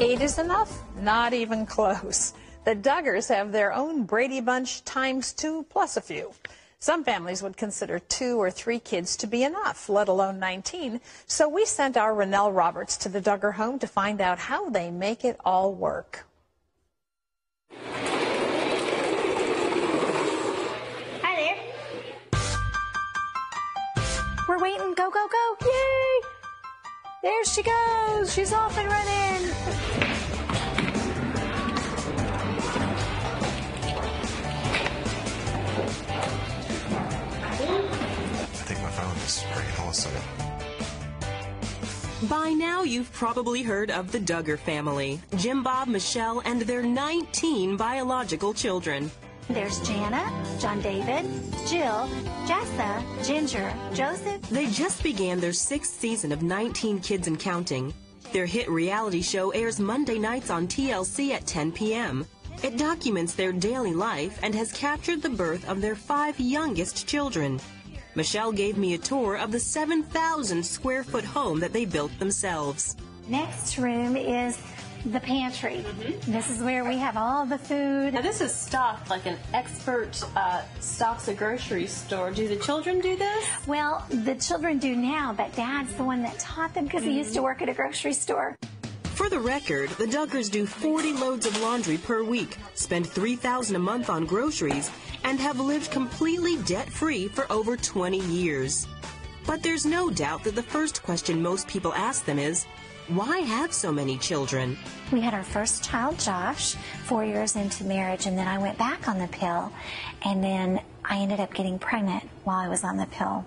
8 is enough? Not even close. The Duggars have their own Brady Bunch times 2 plus a few. Some families would consider 2 or 3 kids to be enough, let alone 19. So we sent our Rennell Roberts to the Duggar home to find out how they make it all work. Hi there. We're waiting. Go, go, go. Yay! There she goes. She's off and running. I think my phone is ringing also. By now, you've probably heard of the Duggar family, Jim, Bob, Michelle, and their 19 biological children. There's Jana, John David, Jill, Jessa, Ginger, Joseph. They just began their 6th season of 19 Kids and Counting. Their hit reality show airs Monday nights on TLC at 10 p.m. It documents their daily life and has captured the birth of their 5 youngest children. Michelle gave me a tour of the 7,000-square-foot home that they built themselves. Next room is the pantry. This is where we have all the food. Now this is stocked like an expert stocks a grocery store. Do the children do this? Well, the children do now, but Dad's the one that taught them because he used to work at a grocery store. For the record, the Duggars do 40 loads of laundry per week, spend $3,000 a month on groceries, and have lived completely debt-free for over 20 years. But there's no doubt that the first question most people ask them is, why have so many children? We had our first child, Josh, 4 years into marriage, and then I went back on the pill, and then I ended up getting pregnant while I was on the pill,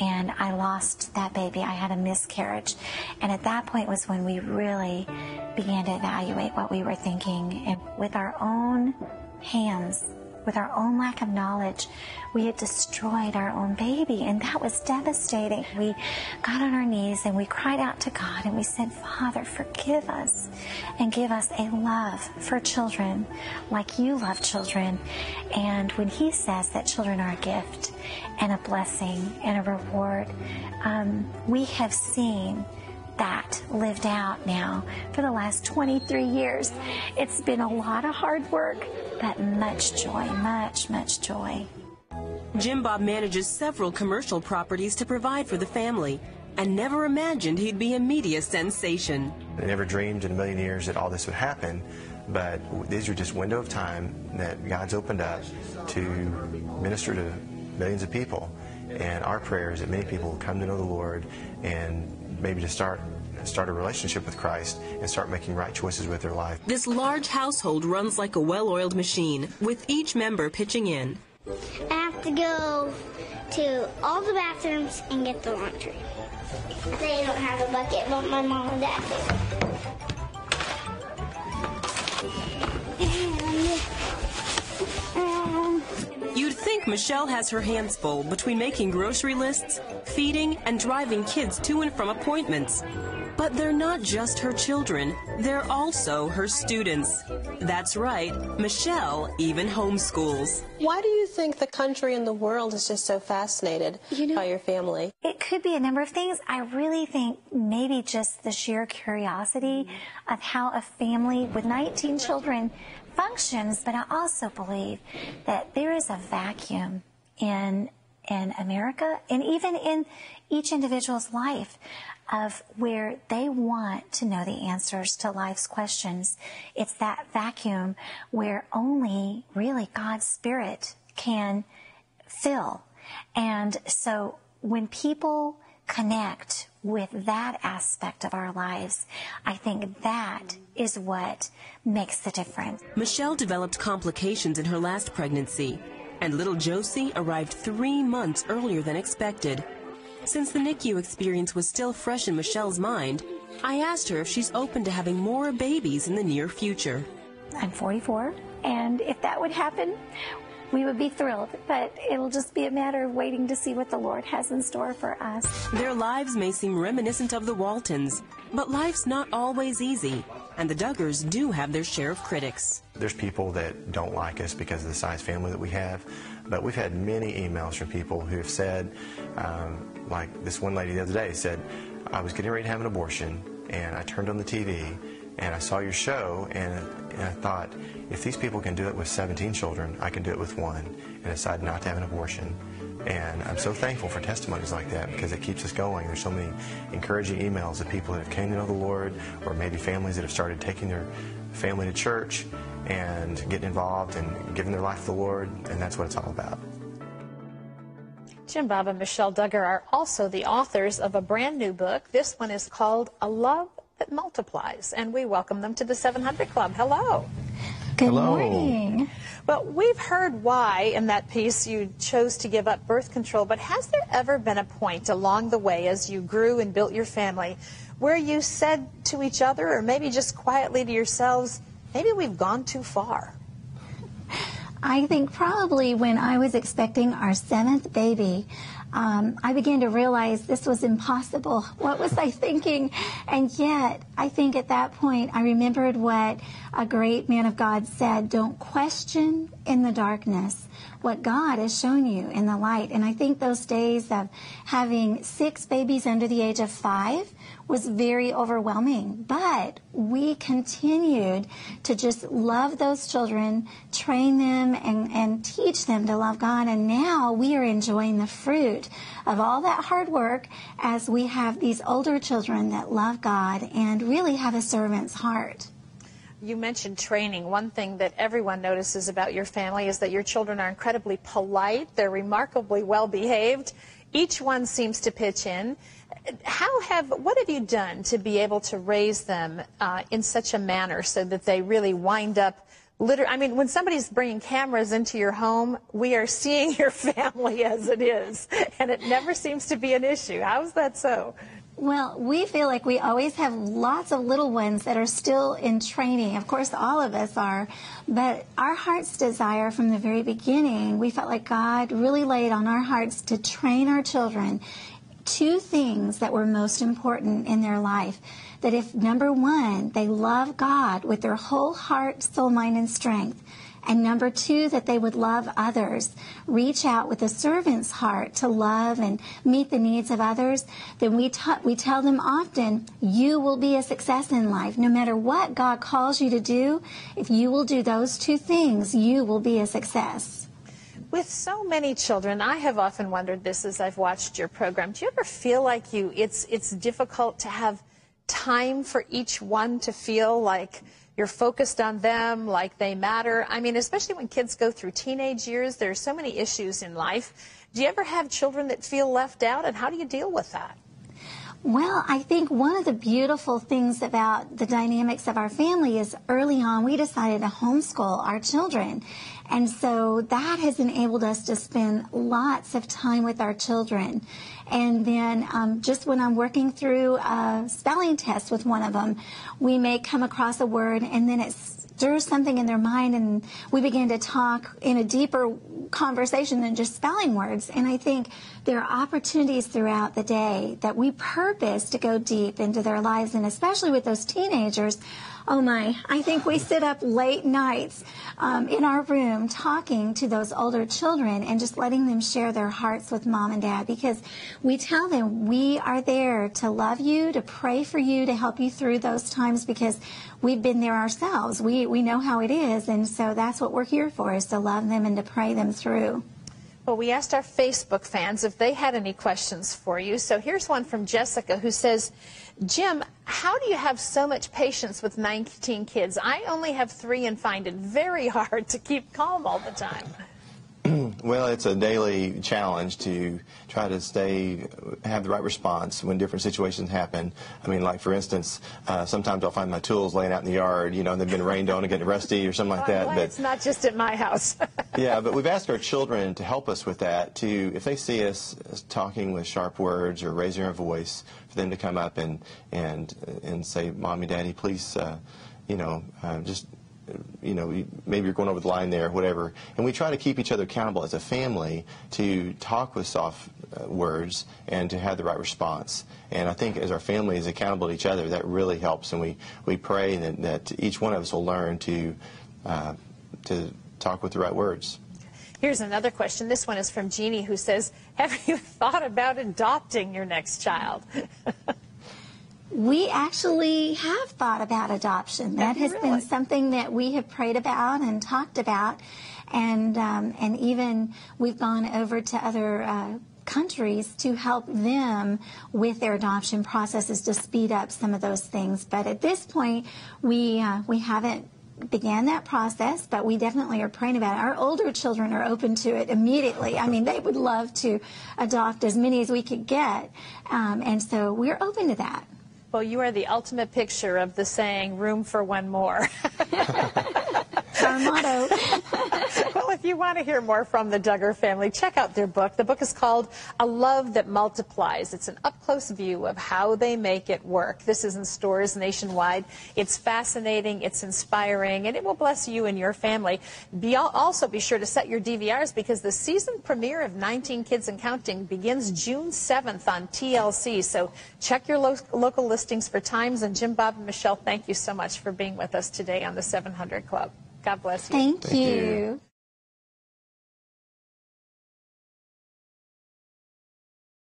and I lost that baby. I had a miscarriage, and at that point was when we really began to evaluate what we were thinking, and with our own hands, with our own lack of knowledge, we had destroyed our own baby, and that was devastating. We got on our knees and we cried out to God and we said, Father, forgive us and give us a love for children like you love children. And when he says that children are a gift and a blessing and a reward, we have seen that lived out now for the last 23 years. It's been a lot of hard work, but much joy, much, much joy. Jim Bob manages several commercial properties to provide for the family and never imagined he'd be a media sensation. I never dreamed in a million years that all this would happen, but these are just window of time that God's opened up to minister to millions of people. And our prayer is that many people will come to know the Lord and maybe to start a relationship with Christ and start making right choices with their life. This large household runs like a well-oiled machine, with each member pitching in. I have to go to all the bathrooms and get the laundry. They don't have a bucket, but my mom and dad do. You'd think Michelle has her hands full between making grocery lists, feeding, and driving kids to and from appointments. But they're not just her children, they're also her students. That's right, Michelle even homeschools. Why do you think the country and the world is just so fascinated by your family? It could be a number of things. I really think maybe just the sheer curiosity of how a family with 19 children functions, but I also believe that there is a vacuum in America and even in each individual's life of where they want to know the answers to life's questions. It's that vacuum where only really God's Spirit can fill. And so when people connect with that aspect of our lives, I think that is what makes the difference. Michelle developed complications in her last pregnancy, and little Josie arrived 3 months earlier than expected. Since the NICU experience was still fresh in Michelle's mind, I asked her if she's open to having more babies in the near future. I'm 44, and if that would happen, we would be thrilled, but it'll just be a matter of waiting to see what the Lord has in store for us. Their lives may seem reminiscent of the Waltons, but life's not always easy, and the Duggars do have their share of critics. There's people that don't like us because of the size family that we have, but we've had many emails from people who have said, like this one lady the other day said, I was getting ready to have an abortion, and I turned on the TV, and I saw your show, and I thought, if these people can do it with 17 children, I can do it with one, and decided not to have an abortion. And I'm so thankful for testimonies like that, because it keeps us going. There's so many encouraging emails of people that have came to know the Lord, or maybe families that have started taking their family to church and getting involved and giving their life to the Lord, and that's what it's all about. Jim Bob and Michelle Duggar are also the authors of a brand new book. This one is called A Love That Multiplies, and we welcome them to the 700 Club. Hello. Good Hello. morning. Well, we've heard why in that piece you chose to give up birth control, but has there ever been a point along the way as you grew and built your family where you said to each other, or maybe just quietly to yourselves, maybe we've gone too far? I think probably when I was expecting our 7th baby, I began to realize this was impossible. What was I thinking? And yet, I think at that point, I remembered what a great man of God said: don't question in the darkness what God has shown you in the light. And I think those days of having 6 babies under the age of 5 was very overwhelming. But we continued to just love those children, train them, and teach them to love God. And now we are enjoying the fruit of all that hard work as we have these older children that love God and really have a servant's heart. You mentioned training. One thing that everyone notices about your family is that your children are incredibly polite. They're remarkably well behaved. Each one seems to pitch in. What have you done to be able to raise them in such a manner so that they really wind up I mean, when somebody's bringing cameras into your home, we are seeing your family as it is, and it never seems to be an issue. How is that so? Well, we feel like we always have lots of little ones that are still in training. Of course, all of us are. But our heart's desire from the very beginning, we felt like God really laid on our hearts to train our children 2 things that were most important in their life. That if, number 1, they love God with their whole heart, soul, mind, and strength. And number 2, that they would love others, reach out with a servant's heart to love and meet the needs of others. Then we tell them often, you will be a success in life. No matter what God calls you to do, if you will do those 2 things, you will be a success. With so many children, I have often wondered this as I've watched your program. Do you ever feel like it's difficult to have time for each one to feel like you're focused on them, like they matter? I mean, especially when kids go through teenage years, there's so many issues in life. Do you ever have children that feel left out, and how do you deal with that? Well, I think one of the beautiful things about the dynamics of our family is early on we decided to homeschool our children. And so that has enabled us to spend lots of time with our children. And then just when I'm working through a spelling test with one of them, we may come across a word and then it stirs something in their mind, and we begin to talk in a deeper conversation than just spelling words. And I think there are opportunities throughout the day that we purpose to go deep into their lives, and especially with those teenagers. Oh my, I think we sit up late nights in our room talking to those older children and just letting them share their hearts with mom and dad, because we tell them we are there to love you, to pray for you, to help you through those times, because we've been there ourselves. We know how it is, and so that's what we're here for, is to love them and to pray them through. Well, we asked our Facebook fans if they had any questions for you. So here's one from Jessica, who says, Jim, how do you have so much patience with 19 kids? I only have 3 and find it very hard to keep calm all the time. Well, it's a daily challenge to try to have the right response when different situations happen. I mean, like, for instance, sometimes I'll find my tools laying out in the yard, and they've been rained on and getting rusty or something like that. But it's not just at my house. Yeah, but we've asked our children to help us with that, if they see us talking with sharp words or raising our voice, for them to come up and say, Mommy, Daddy, please, just... maybe you're going over the line there, whatever. And we try to keep each other accountable as a family to talk with soft words and to have the right response. And I think as our family is accountable to each other, that really helps. And we pray that each one of us will learn to talk with the right words. Here's another question. This one is from Jeannie, who says, have you thought about adopting your next child? We actually have thought about adoption. That has been something that we have prayed about and talked about, and even we've gone over to other countries to help them with their adoption processes to speed up some of those things. But at this point, we haven't began that process, but we definitely are praying about it. Our older children are open to it immediately. I mean, they would love to adopt as many as we could get, and so we're open to that. Well, you are the ultimate picture of the saying, room for one more. Our motto. Well, if you want to hear more from the Duggar family, check out their book. The book is called A Love That Multiplies. It's an up-close view of how they make it work. This is in stores nationwide. It's fascinating, it's inspiring, and it will bless you and your family. Also be sure to set your DVRs, because the season premiere of 19 Kids and Counting begins June 7th on TLC. So check your local listings for times. And Jim, Bob, and Michelle, thank you so much for being with us today on the 700 Club. God bless you. Thank you.